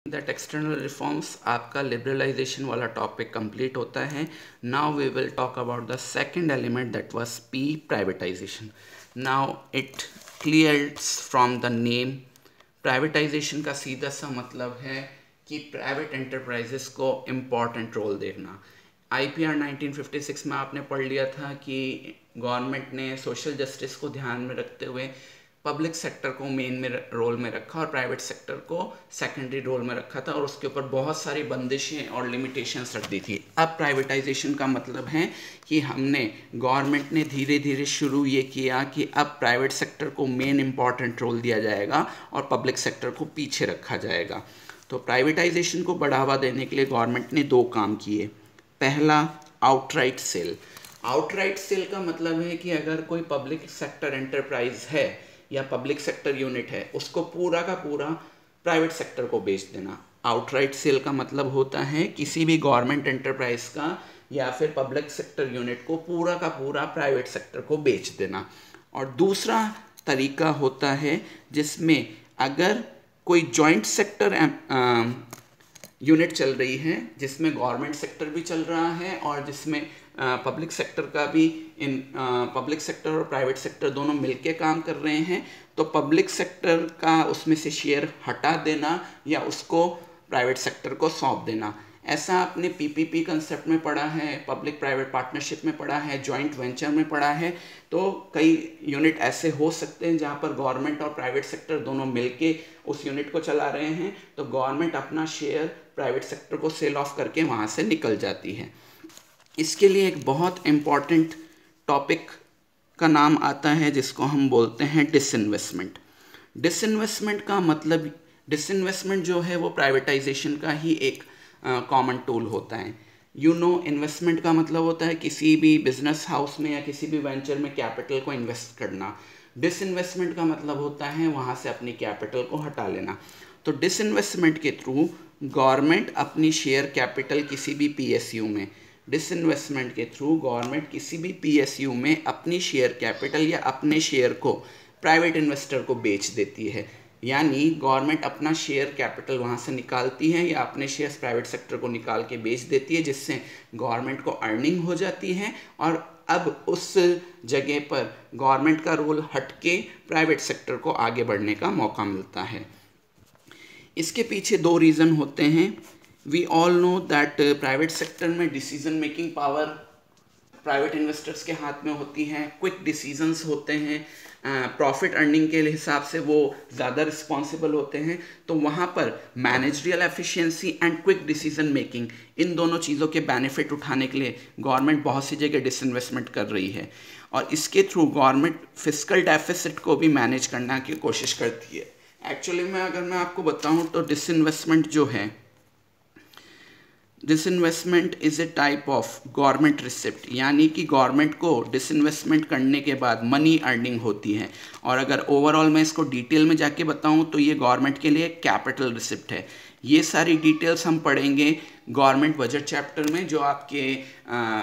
That external reforms आपका liberalisation वाला topic complete होता है. Now we will talk about the second element that was P, privatisation. Now it clears from the name. Privatisation का सीधा सा मतलब है कि प्राइवेट एंटरप्राइजेस को इम्पॉर्टेंट रोल देना. IPR 1956 में आपने पढ़ लिया था कि गवर्नमेंट ने सोशल जस्टिस को ध्यान में रखते हुए पब्लिक सेक्टर को मेन में रोल में रखा और प्राइवेट सेक्टर को सेकेंडरी रोल में रखा था और उसके ऊपर बहुत सारी बंदिशें और लिमिटेशंस रख दी थी. अब प्राइवेटाइजेशन का मतलब है कि हमने गवर्नमेंट ने धीरे धीरे शुरू ये किया कि अब प्राइवेट सेक्टर को मेन इम्पॉर्टेंट रोल दिया जाएगा और पब्लिक सेक्टर को पीछे रखा जाएगा. तो प्राइवेटाइजेशन को बढ़ावा देने के लिए गवर्नमेंट ने दो काम किए. पहला, आउटराइट सेल. आउटराइट सेल का मतलब है कि अगर कोई पब्लिक सेक्टर एंटरप्राइज है या पब्लिक सेक्टर यूनिट है, उसको पूरा का पूरा प्राइवेट सेक्टर को बेच देना. आउटराइट सेल का मतलब होता है किसी भी गवर्नमेंट एंटरप्राइज का या फिर पब्लिक सेक्टर यूनिट को पूरा का पूरा प्राइवेट सेक्टर को बेच देना. और दूसरा तरीका होता है जिसमें अगर कोई जॉइंट सेक्टर यूनिट चल रही है जिसमें गवर्नमेंट सेक्टर भी चल रहा है और जिसमें पब्लिक सेक्टर का भी पब्लिक सेक्टर और प्राइवेट सेक्टर दोनों मिलके काम कर रहे हैं, तो पब्लिक सेक्टर का उसमें से शेयर हटा देना या उसको प्राइवेट सेक्टर को सौंप देना. ऐसा आपने PPP कंसेप्ट में पढ़ा है, पब्लिक प्राइवेट पार्टनरशिप में पढ़ा है, जॉइंट वेंचर में पढ़ा है. तो कई यूनिट ऐसे हो सकते हैं जहाँ पर गवर्नमेंट और प्राइवेट सेक्टर दोनों मिलके उस यूनिट को चला रहे हैं, तो गवर्नमेंट अपना शेयर प्राइवेट सेक्टर को सेल ऑफ करके वहाँ से निकल जाती है. इसके लिए एक बहुत इम्पॉर्टेंट टॉपिक का नाम आता है जिसको हम बोलते हैं डिसइन्वेस्टमेंट. डिसइन्वेस्टमेंट का मतलब, डिसइन्वेस्टमेंट जो है वो प्राइवेटाइजेशन का ही एक कॉमन टूल होता है. इन्वेस्टमेंट का मतलब होता है किसी भी बिजनेस हाउस में या किसी भी वेंचर में कैपिटल को इन्वेस्ट करना. डिसइन्वेस्टमेंट का मतलब होता है वहाँ से अपनी कैपिटल को हटा लेना. तो डिसइन्वेस्टमेंट के थ्रू गवर्नमेंट अपनी शेयर कैपिटल किसी भी PSU में, डिसइन्वेस्टमेंट के थ्रू गवर्नमेंट किसी भी PSU में अपनी शेयर कैपिटल या अपने शेयर को प्राइवेट इन्वेस्टर को बेच देती है. यानी गवर्नमेंट अपना शेयर कैपिटल वहाँ से निकालती है या अपने शेयर्स प्राइवेट सेक्टर को निकाल के बेच देती है, जिससे गवर्नमेंट को अर्निंग हो जाती है और अब उस जगह पर गवर्नमेंट का रोल हटके प्राइवेट सेक्टर को आगे बढ़ने का मौका मिलता है. इसके पीछे दो रीज़न होते हैं. We all know that private sector में decision making power private investors के हाथ में होती है. क्विक डिसीजंस होते हैं, प्रॉफिट अर्निंग के हिसाब से वो ज़्यादा रिस्पॉन्सिबल होते हैं. तो वहाँ पर managerial efficiency and quick decision making, इन दोनों चीज़ों के बेनिफिट उठाने के लिए गवर्नमेंट बहुत सी जगह डिसइन्वेस्टमेंट कर रही है और इसके थ्रू गवर्नमेंट फिस्कल डेफिसिट को भी मैनेज करने की कोशिश करती है. एक्चुअली में अगर मैं आपको बताऊं तो डिसइन्वेस्टमेंट जो है, disinvestment is a type of government receipt. यानी कि गवर्नमेंट को डिसइन्वेस्टमेंट करने के बाद मनी अर्निंग होती है. और अगर ओवरऑल मैं इसको डिटेल में जाके बताऊं तो ये गवर्नमेंट के लिए कैपिटल रिसिप्ट है. ये सारी डिटेल्स हम पढ़ेंगे गवर्नमेंट बजट चैप्टर में, जो आपके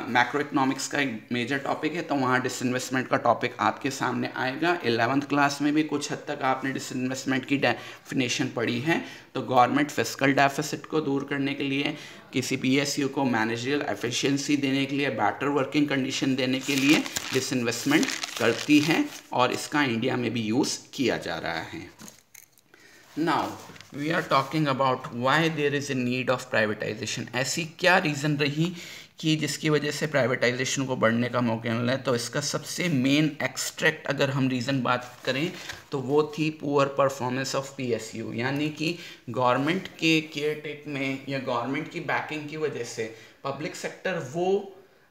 मैक्रो इकोनॉमिक्स का एक मेजर टॉपिक है. तो वहाँ डिसइन्वेस्टमेंट का टॉपिक आपके सामने आएगा. 11th क्लास में भी कुछ हद तक आपने डिसइन्वेस्टमेंट की डेफिनेशन पढ़ी है. तो गवर्नमेंट फिस्कल डेफिसिट को दूर करने के लिए, किसी PSU को मैनेजरियल एफिशिएंसी देने के लिए, बेटर वर्किंग कंडीशन देने के लिए डिसइन्वेस्टमेंट करती है और इसका इंडिया में भी यूज़ किया जा रहा है. Now we are talking about why there is a need of privatisation. ऐसी क्या रीज़न रही कि जिसकी वजह से प्राइवेटाइजेशन को बढ़ने का मौका मिला है. तो इसका सबसे मेन एक्सट्रैक्ट अगर हम रीज़न बात करें तो वो थी पुअर परफॉर्मेंस ऑफ PSU. यानी कि गवर्नमेंट के केयर टेक में या गवर्नमेंट की बैकिंग की वजह से पब्लिक सेक्टर वो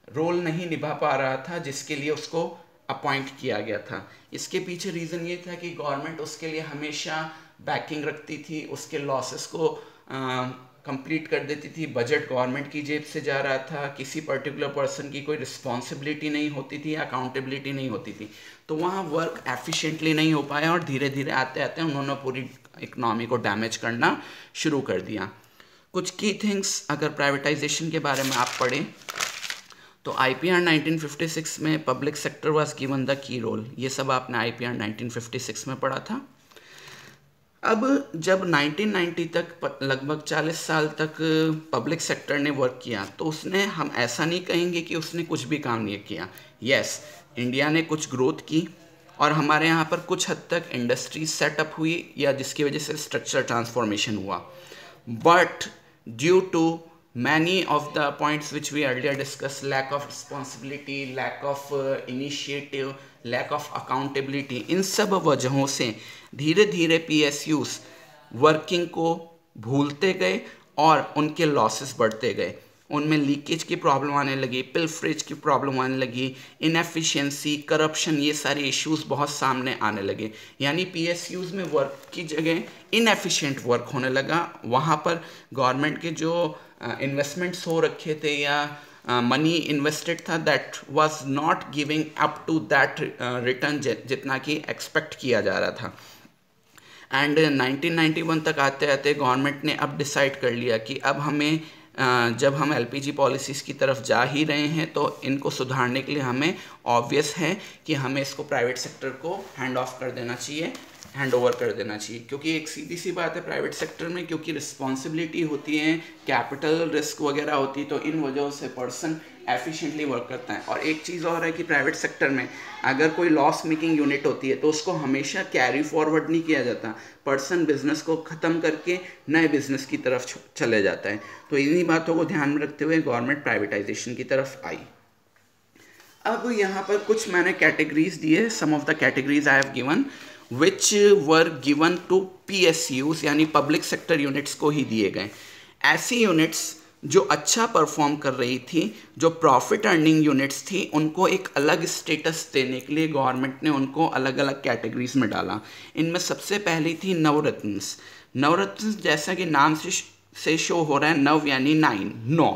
रोल नहीं निभा पा रहा था जिसके लिए उसको अपॉइंट किया गया था. इसके पीछे रीज़न ये था कि गवर्नमेंट उसके लिए हमेशा बैकिंग रखती थी, उसके लॉसेस को कंप्लीट कर देती थी. बजट गवर्नमेंट की जेब से जा रहा था, किसी पर्टिकुलर पर्सन की कोई रिस्पॉन्सिबिलिटी नहीं होती थी, अकाउंटेबिलिटी नहीं होती थी. तो वहाँ वर्क एफिशिएंटली नहीं हो पाया और धीरे धीरे आते आते उन्होंने पूरी इकनॉमी को डैमेज करना शुरू कर दिया. कुछ की थिंग्स अगर प्राइवेटाइजेशन के बारे में आप पढ़ें तो IPR 1956 में public sector was given the key role. ये सब आपने IPR 1956 में पढ़ा था. अब जब 1990 तक लगभग 40 साल तक पब्लिक सेक्टर ने वर्क किया, तो उसने, हम ऐसा नहीं कहेंगे कि उसने कुछ भी काम नहीं किया। यस, इंडिया ने कुछ ग्रोथ की और हमारे यहाँ पर कुछ हद तक इंडस्ट्रीज सेटअप हुई या जिसकी वजह से स्ट्रक्चर ट्रांसफॉर्मेशन हुआ। But due to many of the points which we earlier discussed, lack of responsibility, lack of initiative, lack of accountability, इन सब वजहों से धीरे धीरे PSUs वर्किंग को भूलते गए और उनके लॉसेस बढ़ते गए। उनमें लीकेज की प्रॉब्लम आने लगी, पिलफ्रेज की प्रॉब्लम आने लगी, इनएफिशिएंसी, करप्शन, ये सारे इश्यूज बहुत सामने आने लगे। यानी PSUs में वर्क की जगह इनएफिशिएंट वर्क होने लगा। वहाँ पर गवर्नमेंट के जो इन्वेस्टमेंट्स हो रखे थे या मनी इन्वेस्टेड था, that was not giving up to that return जितना कि एक्सपेक्ट किया जा रहा था। एंड 1991 तक आते आते गवर्नमेंट ने अब डिसाइड कर लिया कि अब हमें जब हम LPG पॉलिसीज़ की तरफ जा ही रहे हैं तो इनको सुधारने के लिए हमें ऑब्वियस है कि हमें इसको प्राइवेट सेक्टर को हैंड ऑफ कर देना चाहिए, हैंड ओवर कर देना चाहिए। क्योंकि एक सीधी सी बात है, प्राइवेट सेक्टर में क्योंकि रिस्पॉन्सिबिलिटी होती है, कैपिटल रिस्क वगैरह होती है, तो इन वजहों से पर्सन एफिशिएंटली वर्क करता है। और एक चीज़ और है कि प्राइवेट सेक्टर में अगर कोई लॉस मेकिंग यूनिट होती है तो उसको हमेशा कैरी फॉरवर्ड नहीं किया जाता। पर्सन बिजनेस को ख़त्म करके नए बिजनेस की तरफ चले जाता है। तो इन्हीं बातों को ध्यान में रखते हुए गवर्नमेंट प्राइवेटाइजेशन की तरफ आई। अब यहाँ पर कुछ मैंने कैटेगरीज दिए, some of the categories I have given which were given to PSUs यानी पब्लिक सेक्टर यूनिट्स को ही दिए गए। ऐसी यूनिट्स जो अच्छा परफॉर्म कर रही थी, जो प्रॉफिट अर्निंग यूनिट्स थी, उनको एक अलग स्टेटस देने के लिए गवर्नमेंट ने उनको अलग अलग कैटेगरीज में डाला। इनमें सबसे पहली थी नवरत्नस। नवरत्नस जैसा कि नाम से शो हो रहा है, नव यानी 9,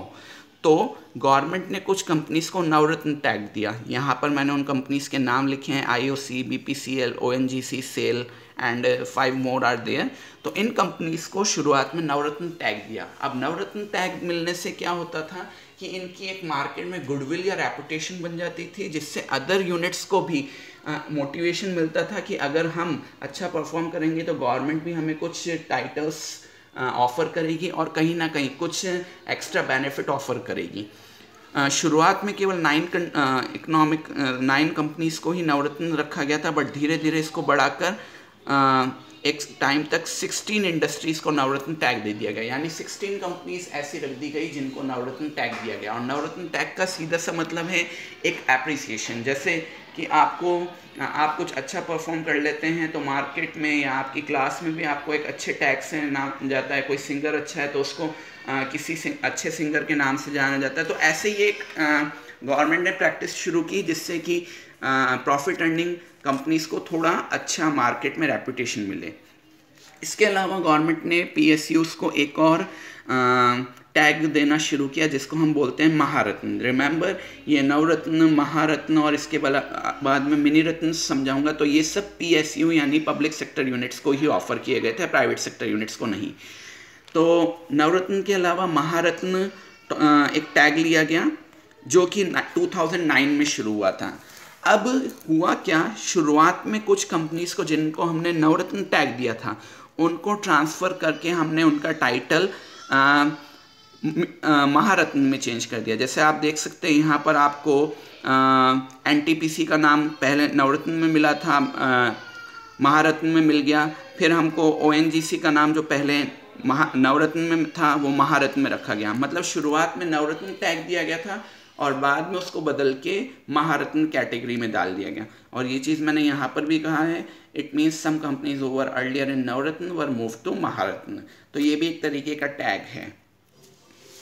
तो गवर्नमेंट ने कुछ कंपनीज को नवरत्न टैग दिया। यहाँ पर मैंने उन कंपनीज के नाम लिखे हैं, IOC, BPCL, ONGC, SAIL and 5 more are there. तो इन कंपनीज को शुरुआत में नवरत्न टैग दिया। अब नवरत्न टैग मिलने से क्या होता था कि इनकी एक मार्केट में गुडविल या रेपुटेशन बन जाती थी, जिससे अदर यूनिट्स को भी मोटिवेशन मिलता था कि अगर हम अच्छा परफॉर्म करेंगे तो गवर्नमेंट भी हमें कुछ टाइटल्स ऑफ़र करेगी और कहीं ना कहीं कुछ एक्स्ट्रा बेनिफिट ऑफ़र करेगी। शुरुआत में केवल 9 कंपनीज को ही नवरत्न रखा गया था, बट धीरे धीरे इसको बढ़ाकर एक टाइम तक 16 इंडस्ट्रीज़ को नवरत्न टैग दे दिया गया। यानी 16 कंपनीज ऐसी रख दी गई जिनको नवरत्न टैग दिया गया। और नवरत्न टैग का सीधा सा मतलब है एक एप्रिसिएशन। जैसे कि आप कुछ अच्छा परफॉर्म कर लेते हैं तो मार्केट में या आपकी क्लास में भी आपको एक अच्छे टैग से नाम जाता है। कोई सिंगर अच्छा है तो उसको किसी अच्छे सिंगर के नाम से जाना जाता है। तो ऐसे ही एक गवर्नमेंट ने प्रैक्टिस शुरू की जिससे कि प्रॉफिट अर्निंग कंपनीज को थोड़ा अच्छा मार्केट में रेपुटेशन मिले। इसके अलावा गवर्नमेंट ने PSUs को एक और टैग देना शुरू किया जिसको हम बोलते हैं महारत्न। रिमेंबर, ये नवरत्न, महारत्न और इसके बाद में मिनी रत्न समझाऊंगा। तो ये सब PSU यानी पब्लिक सेक्टर यूनिट्स को ही ऑफर किए गए थे, प्राइवेट सेक्टर यूनिट्स को नहीं। तो नवरत्न के अलावा महारत्न एक टैग लिया गया जो कि 2009 में शुरू हुआ था। अब हुआ क्या, शुरुआत में कुछ कंपनीज को जिनको हमने नवरत्न टैग दिया था उनको ट्रांसफ़र करके हमने उनका टाइटल महारत्न में चेंज कर दिया। जैसे आप देख सकते हैं यहाँ पर आपको NTPC का नाम पहले नवरत्न में मिला था, महारत्न में मिल गया। फिर हमको ONGC का नाम जो पहले नवरत्न में था वो महारत्न में रखा गया। मतलब शुरुआत में नवरत्न टैग दिया गया था और बाद में उसको बदल के महारत्न कैटेगरी में डाल दिया गया। और ये चीज़ मैंने यहाँ पर भी कहा है, it means some companies over earlier in Navratna were move to Maharatna. तो ये भी एक तरीके का टैग है।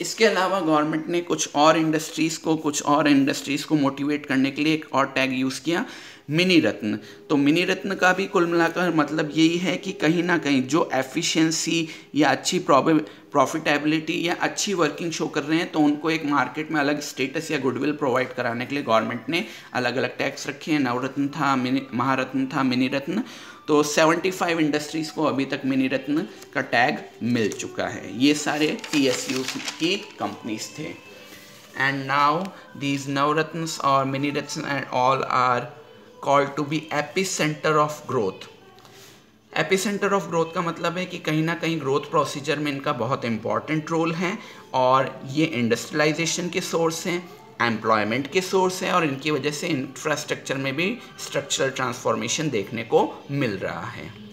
इसके अलावा गवर्नमेंट ने कुछ और इंडस्ट्रीज़ को मोटिवेट करने के लिए एक और टैग यूज़ किया, मिनी रत्न। तो मिनी रत्न का भी कुल मिलाकर मतलब यही है कि कहीं ना कहीं जो एफिशिएंसी या अच्छी प्रॉफिटेबिलिटी या अच्छी वर्किंग शो कर रहे हैं तो उनको एक मार्केट में अलग स्टेटस या गुडविल प्रोवाइड कराने के लिए गवर्नमेंट ने अलग अलग टैग्स रखे हैं। नवरत्न था, महारत्न था, मिनी रत्न। तो 75 इंडस्ट्रीज़ को अभी तक मिनी रत्न का टैग मिल चुका है। ये सारे PSUs की कंपनीज थे। एंड नाउ दीज नवरत्नस और mini ratna and all are called to be epicenter of growth. Epicentre of growth का मतलब है कि कहीं ना कहीं ग्रोथ प्रोसीजर में इनका बहुत इंपॉर्टेंट रोल है और ये इंडस्ट्रियलाइजेशन के सोर्स हैं, एम्प्लॉयमेंट के सोर्स हैं और इनकी वजह से इंफ्रास्ट्रक्चर में भी स्ट्रक्चरल ट्रांसफॉर्मेशन देखने को मिल रहा है।